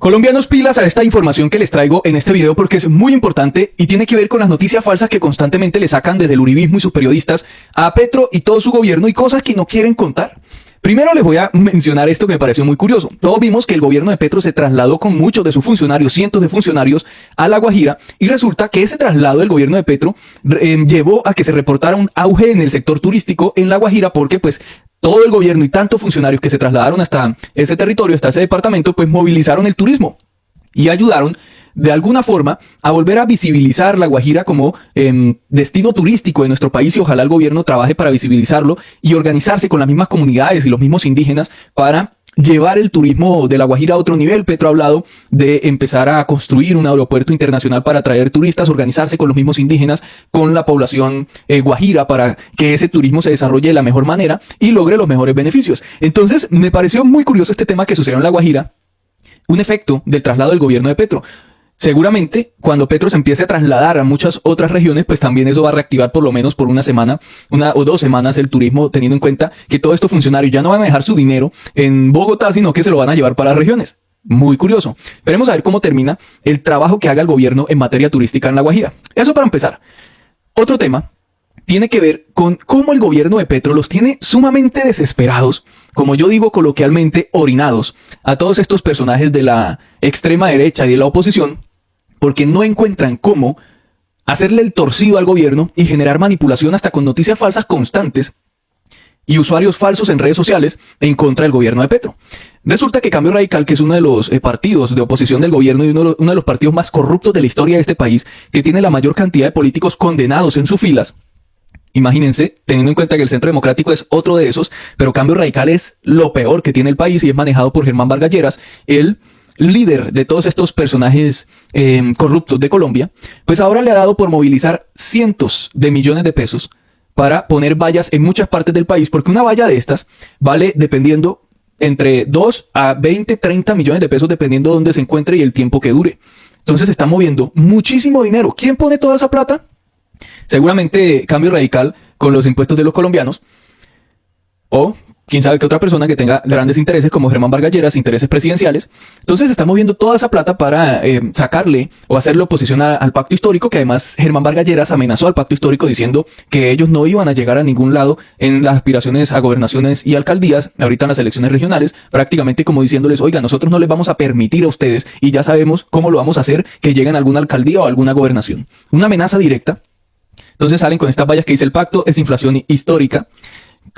Colombianos, pilas a esta información que les traigo en este video porque es muy importante y tiene que ver con las noticias falsas que constantemente le sacan desde el uribismo y sus periodistas a Petro y todo su gobierno y cosas que no quieren contar. Primero les voy a mencionar esto que me pareció muy curioso. Todos vimos que el gobierno de Petro se trasladó con muchos de sus funcionarios, cientos de funcionarios, a La Guajira, y resulta que ese traslado del gobierno de Petro llevó a que se reportara un auge en el sector turístico en La Guajira porque pues todo el gobierno y tantos funcionarios que se trasladaron hasta ese territorio, hasta ese departamento, pues movilizaron el turismo y ayudaron de alguna forma a volver a visibilizar La Guajira como destino turístico de nuestro país, y ojalá el gobierno trabaje para visibilizarlo y organizarse con las mismas comunidades y los mismos indígenas para llevar el turismo de La Guajira a otro nivel. Petro ha hablado de empezar a construir un aeropuerto internacional para atraer turistas, organizarse con los mismos indígenas, con la población guajira, para que ese turismo se desarrolle de la mejor manera y logre los mejores beneficios. Entonces me pareció muy curioso este tema que sucedió en La Guajira, un efecto del traslado del gobierno de Petro. Seguramente cuando Petro se empiece a trasladar a muchas otras regiones, pues también eso va a reactivar por lo menos por una semana, 1 o 2 semanas el turismo, teniendo en cuenta que todos estos funcionarios ya no van a dejar su dinero en Bogotá, sino que se lo van a llevar para las regiones. Muy curioso. Veremos a ver cómo termina el trabajo que haga el gobierno en materia turística en La Guajira. Eso para empezar. Otro tema tiene que ver con cómo el gobierno de Petro los tiene sumamente desesperados, como yo digo coloquialmente, orinados, a todos estos personajes de la extrema derecha y de la oposición, porque no encuentran cómo hacerle el torcido al gobierno y generar manipulación hasta con noticias falsas constantes y usuarios falsos en redes sociales en contra del gobierno de Petro. Resulta que Cambio Radical, que es uno de los partidos de oposición del gobierno y uno de los partidos más corruptos de la historia de este país, que tiene la mayor cantidad de políticos condenados en sus filas, imagínense, teniendo en cuenta que el Centro Democrático es otro de esos, pero Cambio Radical es lo peor que tiene el país y es manejado por Germán Vargas Lleras, el líder de todos estos personajes corruptos de Colombia, pues ahora le ha dado por movilizar cientos de millones de pesos para poner vallas en muchas partes del país, porque una valla de estas vale, dependiendo, entre 2 a 20, 30 millones de pesos, dependiendo de dónde se encuentre y el tiempo que dure. Entonces se está moviendo muchísimo dinero. ¿Quién pone toda esa plata? Seguramente Cambio Radical con los impuestos de los colombianos, o quién sabe qué otra persona que tenga grandes intereses como Germán Vargas Lleras, intereses presidenciales. Entonces se está moviendo toda esa plata para sacarle o hacerle oposición al pacto histórico, que además Germán Vargas Lleras amenazó al pacto histórico diciendo que ellos no iban a llegar a ningún lado en las aspiraciones a gobernaciones y alcaldías, ahorita en las elecciones regionales, prácticamente como diciéndoles, oiga, nosotros no les vamos a permitir a ustedes, y ya sabemos cómo lo vamos a hacer, que lleguen a alguna alcaldía o alguna gobernación. Una amenaza directa. Entonces salen con estas vallas que dice el pacto es inflación histórica.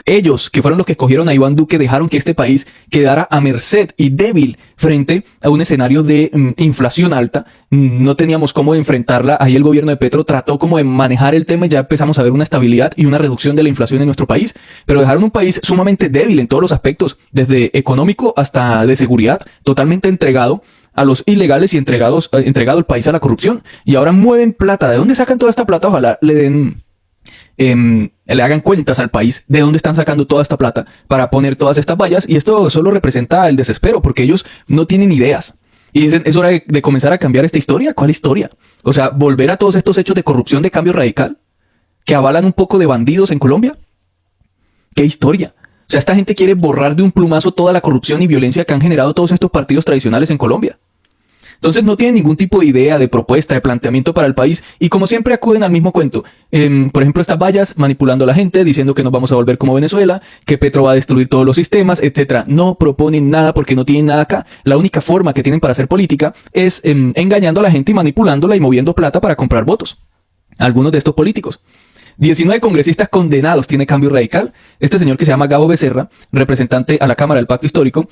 Ellos, que fueron los que escogieron a Iván Duque, dejaron que este país quedara a merced y débil frente a un escenario de inflación alta. No teníamos cómo enfrentarla. Ahí el gobierno de Petro trató como de manejar el tema y ya empezamos a ver una estabilidad y una reducción de la inflación en nuestro país. Pero dejaron un país sumamente débil en todos los aspectos, desde económico hasta de seguridad, totalmente entregado a los ilegales y entregado el país a la corrupción. Y ahora mueven plata. ¿De dónde sacan toda esta plata? Ojalá le hagan cuentas al país de dónde están sacando toda esta plata para poner todas estas vallas, y esto solo representa el desespero porque ellos no tienen ideas y dicen, es hora de comenzar a cambiar esta historia. ¿Cuál historia? O sea, volver a todos estos hechos de corrupción de Cambio Radical que avalan un poco de bandidos en Colombia. ¿Qué historia? O sea, esta gente quiere borrar de un plumazo toda la corrupción y violencia que han generado todos estos partidos tradicionales en Colombia. Entonces no tienen ningún tipo de idea, de propuesta, de planteamiento para el país, y como siempre acuden al mismo cuento. Por ejemplo, estas vallas manipulando a la gente, diciendo que nos vamos a volver como Venezuela, que Petro va a destruir todos los sistemas, etcétera. No proponen nada porque no tienen nada acá. La única forma que tienen para hacer política es engañando a la gente y manipulándola y moviendo plata para comprar votos. Algunos de estos políticos. 19 congresistas condenados tiene Cambio Radical. Este señor, que se llama Gabo Becerra, representante a la Cámara del Pacto Histórico,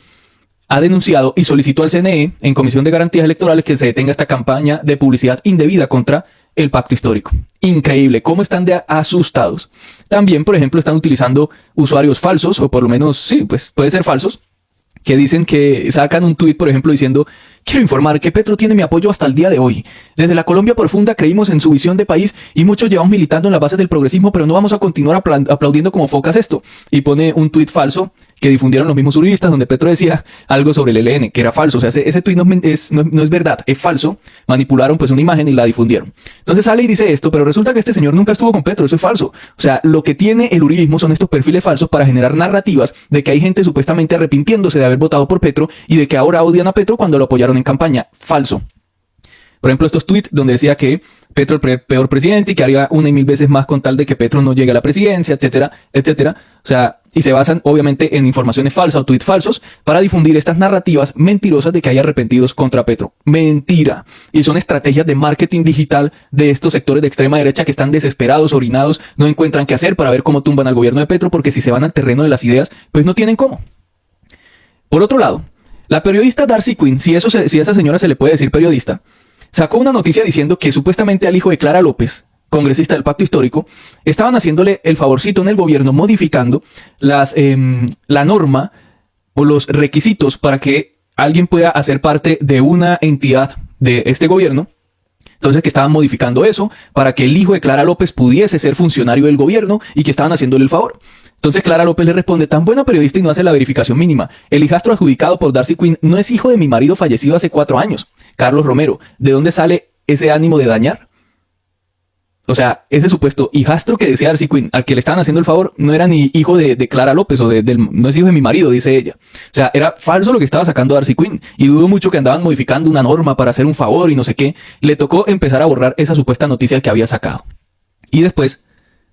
ha denunciado y solicitó al CNE en Comisión de Garantías Electorales que se detenga esta campaña de publicidad indebida contra el pacto histórico. Increíble cómo están de asustados. También, por ejemplo, están utilizando usuarios falsos, o por lo menos, sí, pues puede ser falsos, que dicen que sacan un tuit, por ejemplo, diciendo: quiero informar que Petro tiene mi apoyo hasta el día de hoy. Desde la Colombia profunda creímos en su visión de país y muchos llevamos militando en las bases del progresismo, pero no vamos a continuar aplaudiendo como focas esto. Y pone un tuit falso que difundieron los mismos uribistas, donde Petro decía algo sobre el ELN, que era falso. O sea, ese tuit no es verdad, es falso. Manipularon pues una imagen y la difundieron. Entonces sale y dice esto, pero resulta que este señor nunca estuvo con Petro, eso es falso. O sea, lo que tiene el uribismo son estos perfiles falsos para generar narrativas de que hay gente supuestamente arrepintiéndose de haber votado por Petro y de que ahora odian a Petro cuando lo apoyaron en campaña. Falso. Por ejemplo, estos tweets donde decía que Petro el peor presidente y que haría 1 y 1000 veces más con tal de que Petro no llegue a la presidencia, etcétera, etcétera. O sea, y se basan obviamente en informaciones falsas o tweets falsos para difundir estas narrativas mentirosas de que hay arrepentidos contra Petro. Mentira. Y son estrategias de marketing digital de estos sectores de extrema derecha que están desesperados, orinados, no encuentran qué hacer para ver cómo tumban al gobierno de Petro, porque si se van al terreno de las ideas, pues no tienen cómo. Por otro lado, la periodista Darcy Quinn, si a esa señora se le puede decir periodista, sacó una noticia diciendo que supuestamente al hijo de Clara López, congresista del Pacto Histórico, estaban haciéndole el favorcito en el gobierno modificando la norma o los requisitos para que alguien pueda hacer parte de una entidad de este gobierno. Entonces que estaban modificando eso para que el hijo de Clara López pudiese ser funcionario del gobierno y que estaban haciéndole el favor. Entonces Clara López le responde: tan buena periodista y no hace la verificación mínima. El hijastro adjudicado por Darcy Quinn no es hijo de mi marido fallecido hace 4 años, Carlos Romero. ¿De dónde sale ese ánimo de dañar? O sea, ese supuesto hijastro que decía Darcy Quinn, al que le estaban haciendo el favor, no era ni hijo de Clara López o no es hijo de mi marido, dice ella. O sea, era falso lo que estaba sacando Darcy Quinn. Y dudo mucho que andaban modificando una norma para hacer un favor y no sé qué. Le tocó empezar a borrar esa supuesta noticia que había sacado. Y después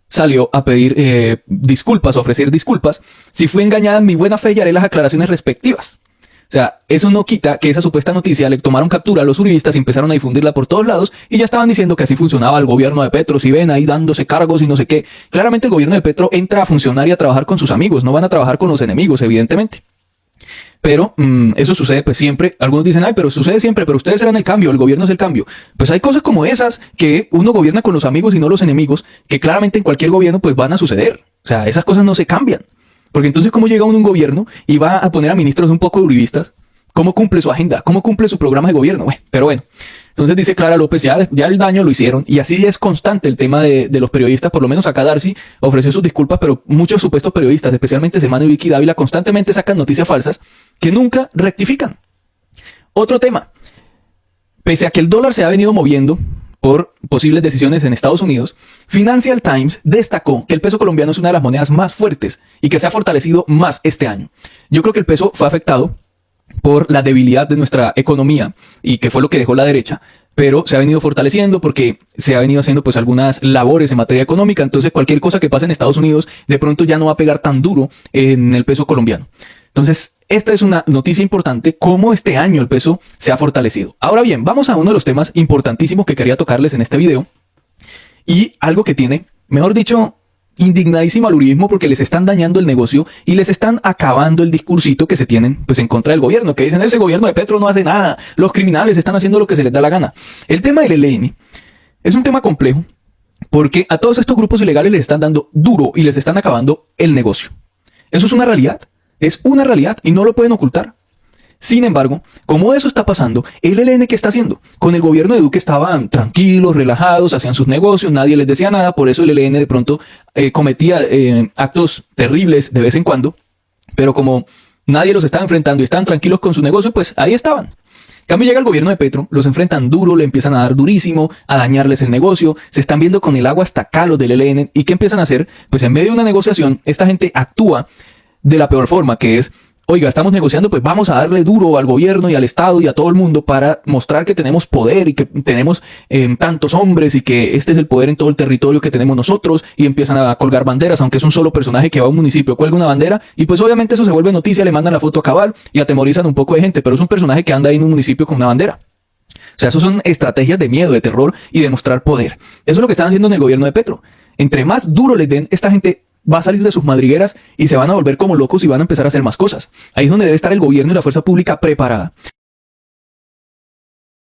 salió a pedir disculpas, a ofrecer disculpas. Si fui engañada en mi buena fe y haré las aclaraciones respectivas. O sea, eso no quita que esa supuesta noticia le tomaron captura a los uribistas y empezaron a difundirla por todos lados y ya estaban diciendo que así funcionaba el gobierno de Petro. Si ven ahí dándose cargos y no sé qué. Claramente el gobierno de Petro entra a funcionar y a trabajar con sus amigos, no van a trabajar con los enemigos, evidentemente. Pero eso sucede pues siempre. Algunos dicen: ay, pero sucede siempre, pero ustedes eran el cambio, el gobierno es el cambio. Pues hay cosas como esas que uno gobierna con los amigos y no los enemigos, que claramente en cualquier gobierno pues van a suceder. O sea, esas cosas no se cambian. Porque entonces, ¿cómo llega uno a un gobierno y va a poner a ministros un poco uribistas? ¿Cómo cumple su agenda? ¿Cómo cumple su programa de gobierno? Pero bueno. Entonces dice Clara López: ya el daño lo hicieron. Y así es constante el tema de los periodistas. Por lo menos acá Darcy ofreció sus disculpas, pero muchos supuestos periodistas, especialmente Semana y Vicky Dávila, constantemente sacan noticias falsas que nunca rectifican. Otro tema. Pese a que el dólar se ha venido moviendo por posibles decisiones en Estados Unidos, Financial Times destacó que el peso colombiano es una de las monedas más fuertes y que se ha fortalecido más este año. Yo creo que el peso fue afectado por la debilidad de nuestra economía y que fue lo que dejó la derecha, pero se ha venido fortaleciendo porque se ha venido haciendo pues algunas labores en materia económica. Entonces cualquier cosa que pase en Estados Unidos de pronto ya no va a pegar tan duro en el peso colombiano. Entonces esta es una noticia importante, cómo este año el peso se ha fortalecido. Ahora bien, vamos a uno de los temas importantísimos que quería tocarles en este video y algo que tiene, mejor dicho, indignadísimo al uribismo porque les están dañando el negocio y les están acabando el discursito que se tienen pues en contra del gobierno, que dicen: ese gobierno de Petro no hace nada, los criminales están haciendo lo que se les da la gana. El tema del ELN es un tema complejo porque a todos estos grupos ilegales les están dando duro y les están acabando el negocio. Eso es una realidad y no lo pueden ocultar. Sin embargo, como eso está pasando, el ELN, ¿qué está haciendo? Con el gobierno de Duque estaban tranquilos, relajados, hacían sus negocios, nadie les decía nada, por eso el ELN de pronto cometía actos terribles de vez en cuando, pero como nadie los estaba enfrentando y estaban tranquilos con su negocio, pues ahí estaban. En cambio llega el gobierno de Petro, los enfrentan duro, le empiezan a dar durísimo, a dañarles el negocio, se están viendo con el agua hasta acá los del ELN, ¿y qué empiezan a hacer? Pues en medio de una negociación, esta gente actúa de la peor forma, que es: oiga, estamos negociando, pues vamos a darle duro al gobierno y al Estado y a todo el mundo para mostrar que tenemos poder y que tenemos tantos hombres y que este es el poder en todo el territorio que tenemos nosotros, y empiezan a colgar banderas, aunque es un solo personaje que va a un municipio, cuelga una bandera y pues obviamente eso se vuelve noticia, le mandan la foto a Cabal y atemorizan un poco de gente, pero es un personaje que anda ahí en un municipio con una bandera. O sea, eso son estrategias de miedo, de terror y de mostrar poder. Eso es lo que están haciendo en el gobierno de Petro. Entre más duro les den, esta gente va a salir de sus madrigueras y se van a volver como locos y van a empezar a hacer más cosas. Ahí es donde debe estar el gobierno y la fuerza pública preparada.